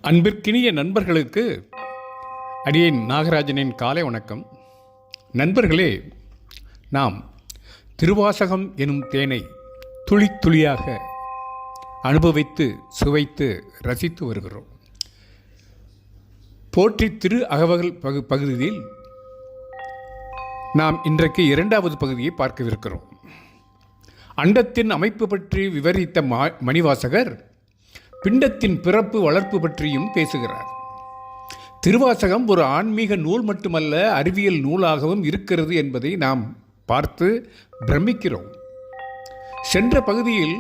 அன்பிற்கினிய நண்பர்களுக்கு அடியேன் நாகராஜனின் காலை வணக்கம். நண்பர்களே, நாம் திருவாசகம் எனும் தேனை துளி துளியாக அனுபவித்து சுவைத்து ரசித்து வருகிறோம். போற்றி திரு அகவல் பகுதியில் நாம் இன்றைக்கு இரண்டாவது பகுதியை பார்க்கவிருக்கிறோம். அண்டத்தின் அமைப்பு பற்றி விவரித்த மணிவாசகர் பிண்டத்தின் பிறப்பு வளர்ப்பு பற்றியும் பேசுகிறார். திருவாசகம் ஒரு ஆன்மீக நூல் மட்டுமல்ல, அறிவியல் நூலாகவும் இருக்கிறது என்பதை நாம் பார்த்து பிரமிக்கிறோம். சென்ற பகுதியில்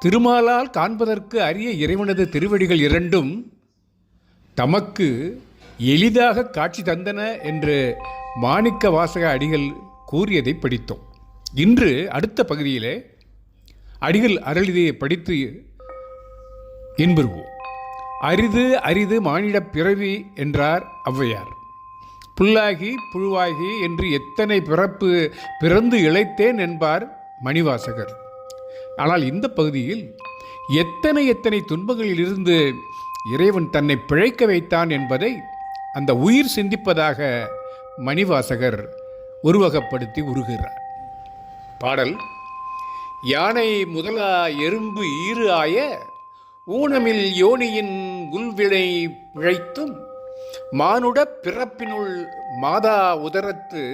திருமாலால் காண்பதற்கு அரிய இறைவனது திருவடிகள் இரண்டும் தமக்கு எளிதாக காட்சி தந்தன என்று மாணிக்க வாசக அடிகள் கூறியதை படித்தோம். இன்று அடுத்த பகுதியிலே அடிகள் அருளியை படித்து இன்புறுவோம். அரிது அரிது மானிடப் பிறவி என்றார் ஔவையார். புல்லாகி புழுவாகி என்று எத்தனை பிறப்பு பிறந்து இளைத்தேன் என்பார் மணிவாசகர். ஆனால் இந்த பகுதியில் எத்தனை துன்பங்களில் இருந்து இறைவன் தன்னை பிழைக்க வைத்தான் என்பதை அந்த உயிர் சிந்திப்பதாக மணிவாசகர் உருவகப்படுத்தி உருகிறார். பாடல்: யானை முதலா எறும்பு ஈறு ஆய ஊனமில் யோனியின் உள்வினை பிழைத்தும் மானுட பிறப்பினுள் மாதா உதரத்து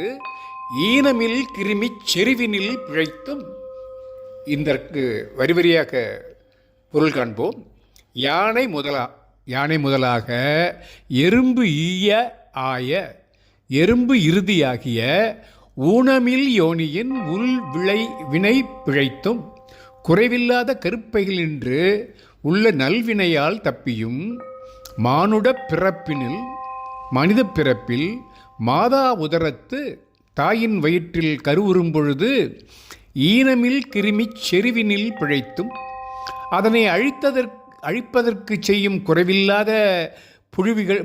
ஈனமில் கிருமிச் செறிவினில் பிழைத்தும். இதற்கு வரிவரியாக பொருள் காண்போம். யானை முதலாக எறும்பு ஈய ஆய எறும்பு இறுதியாகிய ஊனமில் யோனியின் உள் வினை பிழைத்தும் குறைவில்லாத கருப்பைகளின்று உள்ள நல்வினையால் தப்பியும் மானுட பிறப்பினில் மனித பிறப்பில் மாதா உதரத்து தாயின் வயிற்றில் கருவுறும் பொழுது ஈனமில் கிருமிச் செறிவினில் பிழைத்தும் அதனை அழிப்பதற்கு செய்யும் குறைவில்லாத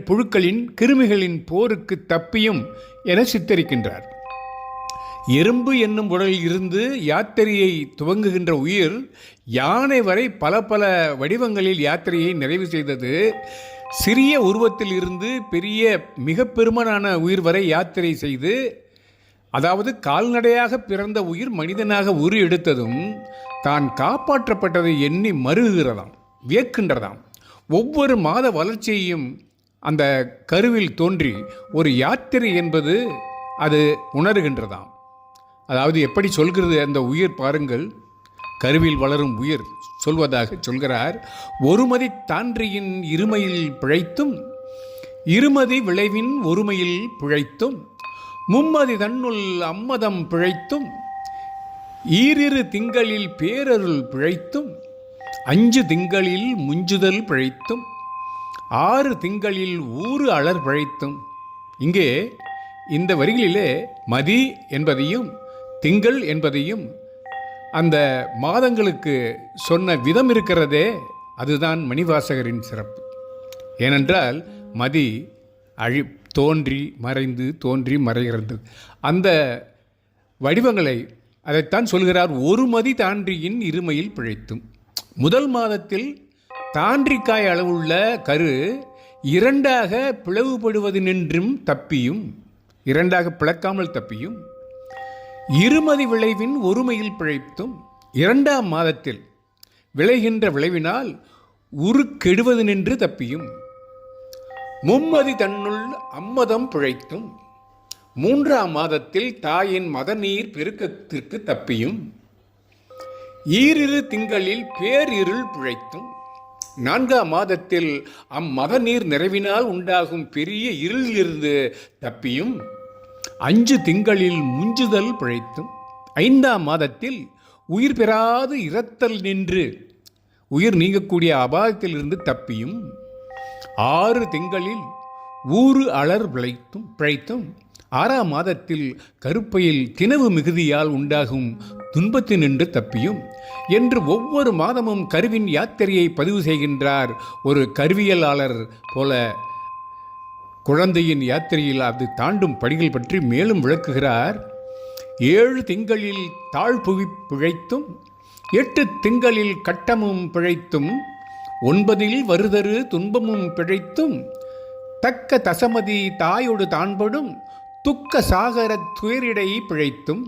புழுக்களின் கிருமிகளின் போருக்கு தப்பியும் என சித்தரிக்கின்றார். எறும்பு என்னும் உடலில் இருந்து யாத்திரையை துவங்குகின்ற உயிர் யானை வரை பல வடிவங்களில் யாத்திரையை நிறைவு செய்தது. சிறிய உருவத்தில் இருந்து பெரிய மிக பெருமனான உயிர் வரை யாத்திரை செய்து, அதாவது கால்நடையாக பிறந்த உயிர் மனிதனாக உரு எடுத்ததும் தான் காப்பாற்றப்பட்டதை எண்ணி மருகுகிறதாம், வியக்கின்றதாம். ஒவ்வொரு மாத வளர்ச்சியையும் அந்த கருவில் தோன்றி ஒரு யாத்திரை என்பது அது உணர்கின்றதாம். அதாவது எப்படி சொல்கிறது அந்த உயிர் பாருங்கள். கருவில் வளரும் உயிர் சொல்வதாக சொல்கிறார்: ஒருமதி தான்றியின் இருமையில் பிழைத்தும் இருமதி விளைவின் ஒருமையில் பிழைத்தும் மும்மதி தன்னுள் அம்மதம் பிழைத்தும் ஈரிரு திங்களில் பேரருள் பிழைத்தும் 5 திங்களில் முஞ்சுதல் பிழைத்தும் 6 திங்களில் ஊறு அலர் பிழைத்தும். இங்கே இந்த வரிகளிலே மதி என்பதையும் திங்கள் என்பதையும் அந்த மாதங்களுக்கு சொன்ன விதம் இருக்கிறதே, அதுதான் மணிவாசகரின் சிறப்பு. ஏனென்றால் மதி தோன்றி மறைந்து தோன்றி மறைகிறது. அந்த வடிவங்களை அதைத்தான் சொல்கிறார். ஒரு மதி தான்றியின் இருமையில் பிழைத்தும். முதல் மாதத்தில் தான்றிக்காய் அளவுள்ள கரு 2ஆக பிளவுபடுவது நின்றும் தப்பியும், 2ஆக பிளக்காமல் தப்பியும் இருமதி விளைவின் ஒருமையில் பிழைத்தும் 2ஆம் மாதத்தில் விளைகின்ற விளைவினால் உருக்கெடுவது நின்று தப்பியும் மும்மதி தன்னுள் அம்மதம் பிழைத்தும் 3ஆம் மாதத்தில் தாயின் மதநீர் பெருக்கத்திற்கு தப்பியும் ஈரிரு திங்களில் பேரிருள் பிழைத்தும் 4ஆம் மாதத்தில் அம்மதநீர் நிறைவினால் உண்டாகும் பெரிய இருளிலிருந்து தப்பியும் 5 திங்களில் முஞ்சுதல் பிழைத்தும் 5ஆம் மாதத்தில் உயிர் பெறாது இரத்தல் நின்று உயிர் நீங்கக்கூடிய அபாயத்தில் இருந்து தப்பியும் 6 திங்களில் ஊறு அலர் பிழைத்தும் 6ஆம் மாதத்தில் கருப்பையில் தினவு மிகுதியால் உண்டாகும் துன்பத்தினின்று தப்பியும் என்று ஒவ்வொரு மாதமும் கருவின் யாத்திரையை பதிவு செய்கின்றார். ஒரு கருவியலாளர் போல குழந்தையின் யாத்திரையில் அது தாண்டும் படிகள் பற்றி மேலும் விளக்குகிறார். 7 திங்களில் தாழ்புவி பிழைத்தும் 8 திங்களில் கட்டமும் பிழைத்தும் ஒன்பதில் வருதரு துன்பமும் பிழைத்தும் தக்க தசமதி தாயொடு தான்படும் துக்க சாகரத் துயரிடை பிழைத்தும்.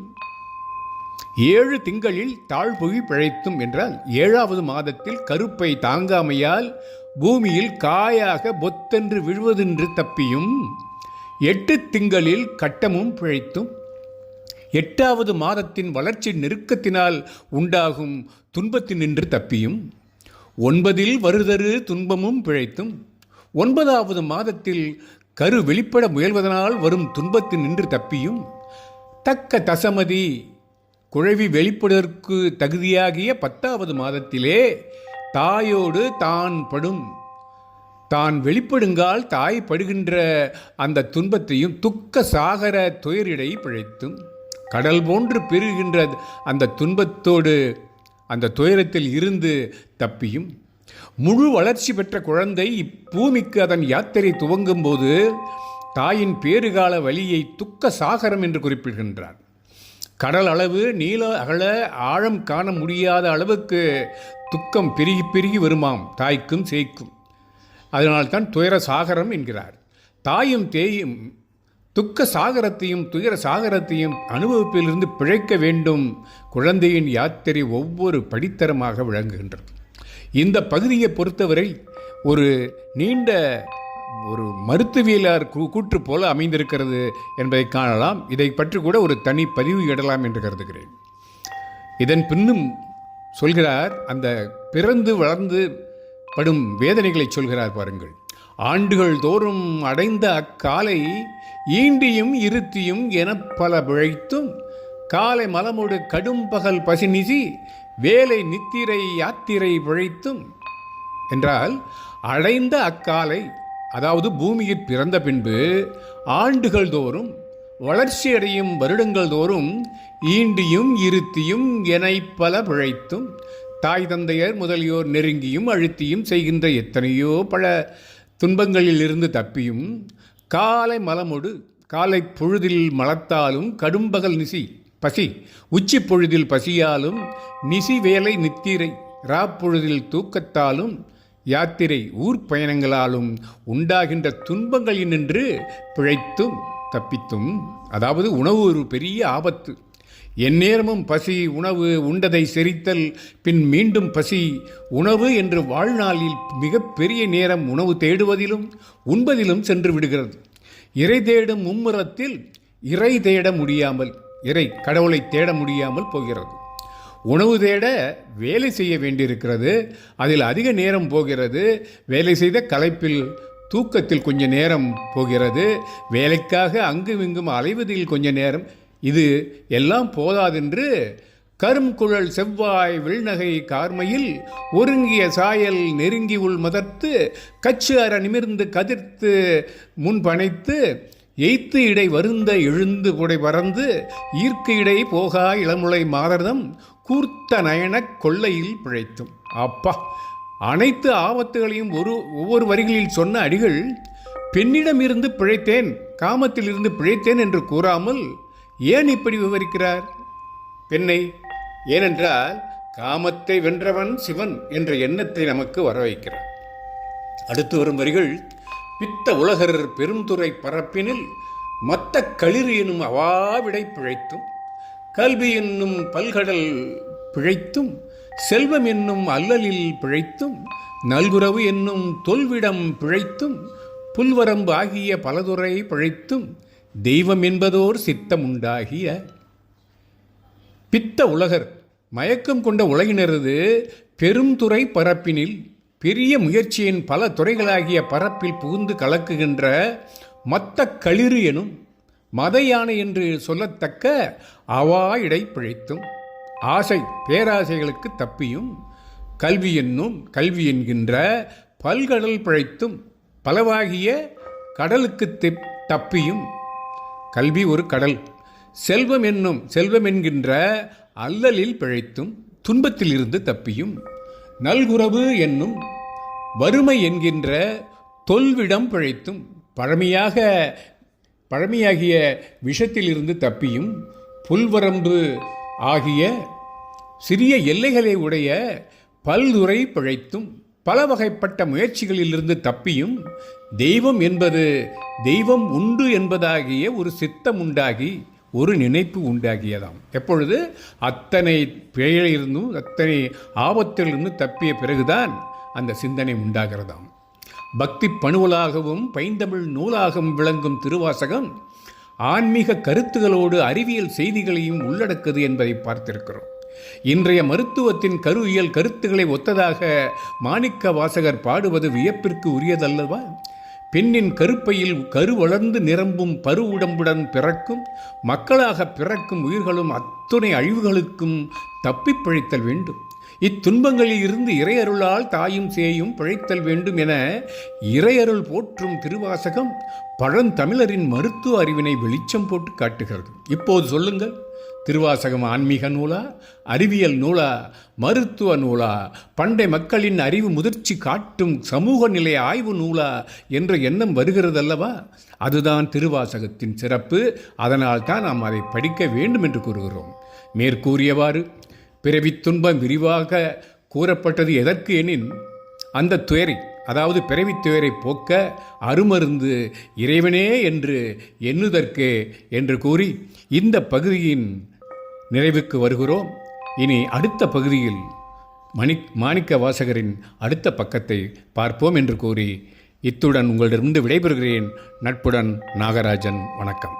7 திங்களில் தாழ்புவி பிழைத்தும் என்றால் 7வது மாதத்தில் கருப்பை தாங்காமையால் பூமியில் காயாக பொத்தென்று விழுவதென்று தப்பியும். 8 திங்களில் கட்டமும் பிழைத்தும். 8வது மாதத்தின் வளர்ச்சி நெருக்கத்தினால் உண்டாகும் துன்பத்தினின்று தப்பியும். 9இல் வருதரு துன்பமும் பிழைத்தும். 9வது மாதத்தில் கரு வெளிப்பட முயல்வதனால் வரும் துன்பத்தினின்று தப்பியும். தக்க தசமதி குழவி வெளிப்படுவதற்கு தகுதியாகிய 10வது மாதத்திலே தாயோடு தான் வெளிப்படுங்கால் தாய் படுகின்ற அந்த துன்பத்தையும் துக்க சாகர துயரிடை பிழைத்தும். கடல் போன்று பெருகின்ற அந்த துன்பத்தோடு அந்த துயரத்தில் இருந்து தப்பியும். முழு வளர்ச்சி பெற்ற குழந்தை இப்பூமிக்கு அதன் யாத்திரை துவங்கும் போது தாயின் பேறுகால வலியை துக்க சாகரம் என்று குறிப்பிடுகின்றார். கடல் அளவு நீள அகல ஆழம் காண முடியாத அளவுக்கு துக்கம் பெருகி பெருகி வருமாம் தாய்க்கும் சேய்க்கும். அதனால்தான் துயர சாகரம் என்கிறார். தாயும் தேயும் துக்க சாகரத்தையும் துயர சாகரத்தையும் அனுபவிப்பிலிருந்து பிழைக்க வேண்டும். குழந்தையின் யாத்திரை ஒவ்வொரு படித்தரமாக விளங்குகின்றது. இந்த பகுதியை பொறுத்தவரை ஒரு நீண்ட ஒரு மருத்துவியலார் கூற்று போல அமைந்திருக்கிறது என்பதை காணலாம். இதை பற்றி கூட ஒரு தனி பதிவு இடலாம் என்று கருதுகிறேன். இதன் பின்னும் சொல்கிறார், அந்த பிறந்து வளர்ந்து படும் வேதனைகளை சொல்கிறார் பாருங்கள். ஆண்டுகள் தோறும் அடைந்த அக்காலை ஈண்டியும் இருத்தியும் எனப் பல பிழைத்தும் காலை மலமோடு கடும் பகல் பசிநிசி வேலை நித்திரை யாத்திரை பிழைத்தும் என்றால், அடைந்த அக்காலை அதாவது பூமியில் பிறந்த பின்பு ஆண்டுகள் தோறும் வளர்ச்சியடையும் வருடங்கள் தோறும் ஈண்டியும் இருத்தியும் என பல பிழைத்தும் தாய் தந்தையர் முதலியோர் நெருங்கியும் அழுத்தியும் செய்கின்ற எத்தனையோ பல துன்பங்களில் இருந்து தப்பியும் காலை மலமொடு காலை பொழுதில் மலத்தாலும் கடும்பகல் நிசி பசி உச்சி பொழுதில் பசியாலும் நிசி வேலை நித்திரை ராப்பொழுதில் தூக்கத்தாலும் யாத்திரை ஊர்ப்பயணங்களாலும் உண்டாகின்ற துன்பங்களினின்று பிழைத்தும் தப்பித்தும். அதாவது உணவு ஒரு பெரிய ஆபத்து. எந்நேரமும் பசி உணவு உண்டதை செரித்தல் பின் மீண்டும் பசி உணவு என்று வாழ்நாளில் மிக பெரிய நேரம் உணவு தேடுவதிலும் உண்பதிலும் சென்று விடுகிறது. இறை தேடும் மும்முரத்தில் இறை தேட முடியாமல் கடவுளை தேட முடியாமல் போகிறது. உணவு தேட வேலை செய்ய வேண்டியிருக்கிறது, அதில் அதிக நேரம் போகிறது. வேலை செய்த களைப்பில் தூக்கத்தில் கொஞ்ச நேரம் போகிறது. வேலைக்காக அங்கும் இங்கும் அலைவதில் கொஞ்ச நேரம். இது எல்லாம் போதாதென்று கரும்குழல் செவ்வாய் வில்நகை கார்மையில் ஒருங்கிய சாயல் நெருங்கி உள் மதர்த்து கச்சு அற நிமிர்ந்து கதிர்த்து முன்பனைத்து எய்த்து இடை வருந்த எழுந்து புடை பறந்து ஈர்க்கு இடை போகா இளமுலை மாதர்தம் கூர்த்த நயனக் கொள்ளையில் பிழைத்தும். அப்பா, அனைத்து ஆபத்துகளையும் ஒவ்வொரு வரிகளில் சொன்ன அடிகள் பெண்ணிடமிருந்து பிழைத்தேன், காமத்தில் இருந்து பிழைத்தேன் என்று கூறாமல் ஏன் இப்படி விவரிக்கிறார் பெண்ணை? ஏனென்றால் காமத்தை வென்றவன் சிவன் என்ற எண்ணத்தை நமக்கு வர வைக்கிறார். அடுத்து வரும் வரிகள், பித்த உலகர் பெருந்துறை பரப்பினில் மத்த களிறு எனும் அவாவிடை பிழைத்தும் கல்வி என்னும் பல்கடல் பிழைத்தும் செல்வம் என்னும் அல்லலில் பிழைத்தும் நல்குறவு என்னும் தொல்விடம் பிழைத்தும் புல்வரம்பு ஆகிய பலதுறை பிழைத்தும் தெய்வம் என்பதோர் சித்தம் உண்டாகிய. பித்த உலகர் மயக்கம் கொண்ட உலகினரது பெருந்துறை பரப்பினில் பெரிய முயற்சியின் பல துறைகளாகிய பரப்பில் புகுந்து கலக்குகின்ற மத்த களிறு எனும் மத யானை என்று சொல்லத்தக்க அவா இடை பிழைத்தும் ஆசை பேராசைகளுக்கு தப்பியும் கல்வி என்கின்ற பல்கடல் பிழைத்தும் பலவாகிய கடலுக்கு தப்பியும். கல்வி ஒரு கடல். செல்வம் என்கின்ற அல்லலில் பிழைத்தும் துன்பத்தில் இருந்து தப்பியும். நல்குறவு என்னும் வறுமை என்கின்ற தொல்விடம் பிழைத்தும் பழமையாகிய விஷத்திலிருந்து தப்பியும். புல்வரம்பு ஆகிய சிறிய எல்லைகளை உடைய பல்துறை பிழைத்தும் பல வகைப்பட்ட முயற்சிகளிலிருந்து தப்பியும் தெய்வம் என்பது தெய்வம் உண்டு என்பதாகிய ஒரு சித்தம் உண்டாகி ஒரு நினைப்பு உண்டாகியதாம். எப்பொழுது அத்தனை பிழையிலிருந்தும் அத்தனை ஆபத்திலிருந்து தப்பிய பிறகுதான் அந்த சிந்தனை உண்டாகிறதாம். பக்தி பணுவலாகவும் பைந்தமிழ் நூலாகவும் விளங்கும் திருவாசகம் ஆன்மீக கருத்துகளோடு அறிவியல் செய்திகளையும் உள்ளடக்குது என்பதை பார்த்திருக்கிறோம். இன்றைய மருத்துவத்தின் கருவியல் கருத்துக்களை ஒத்ததாக மாணிக்க வாசகர் பாடுவது வியப்பிற்கு உரியதல்லவா? பெண்ணின் கருப்பையில் கரு வளர்ந்து நிரம்பும் பரு உடம்புடன் பிறக்கும் மக்களாக பிறக்கும் உயிர்களும் அத்துணை அழிவுகளுக்கும் தப்பி பிழைத்தல் வேண்டும். இத்துன்பங்களில் இருந்து இறையருளால் தாயும் சேயும் பிழைத்தல் வேண்டும் என இறையருள் போற்றும் திருவாசகம் பழந்தமிழரின் மருத்துவ அறிவினை வெளிச்சம் போட்டு காட்டுகிறது. இப்போது சொல்லுங்கள், திருவாசகம் ஆன்மீக நூலா, அறிவியல் நூலா, மருத்துவ நூலா, பண்டை மக்களின் அறிவு முதிர்ச்சி காட்டும் சமூக நிலை ஆய்வு நூலா என்ற எண்ணம் வருகிறதல்லவா? அதுதான் திருவாசகத்தின் சிறப்பு. அதனால் தான் நாம் அதை படிக்க வேண்டும் என்று கூறுகிறோம். மேற்கூறியவாறு பிறவித் துன்பம் விரிவாக கூறப்பட்டது எதற்கு எனின், அந்த துயரை, அதாவது பிறவித் துயரை போக்க அருமருந்து இறைவனே என்று எண்ணுதற்கே என்று கூறி இந்த பகுதியின் நிறைவுக்கு வருகிறோம். இனி அடுத்த பகுதியில் மாணிக்க வாசகரின் அடுத்த பக்கத்தை பார்ப்போம் என்று கூறி இத்துடன் உங்களிடமிருந்து விடைபெறுகிறேன். நட்புடன் நாகராஜன். வணக்கம்.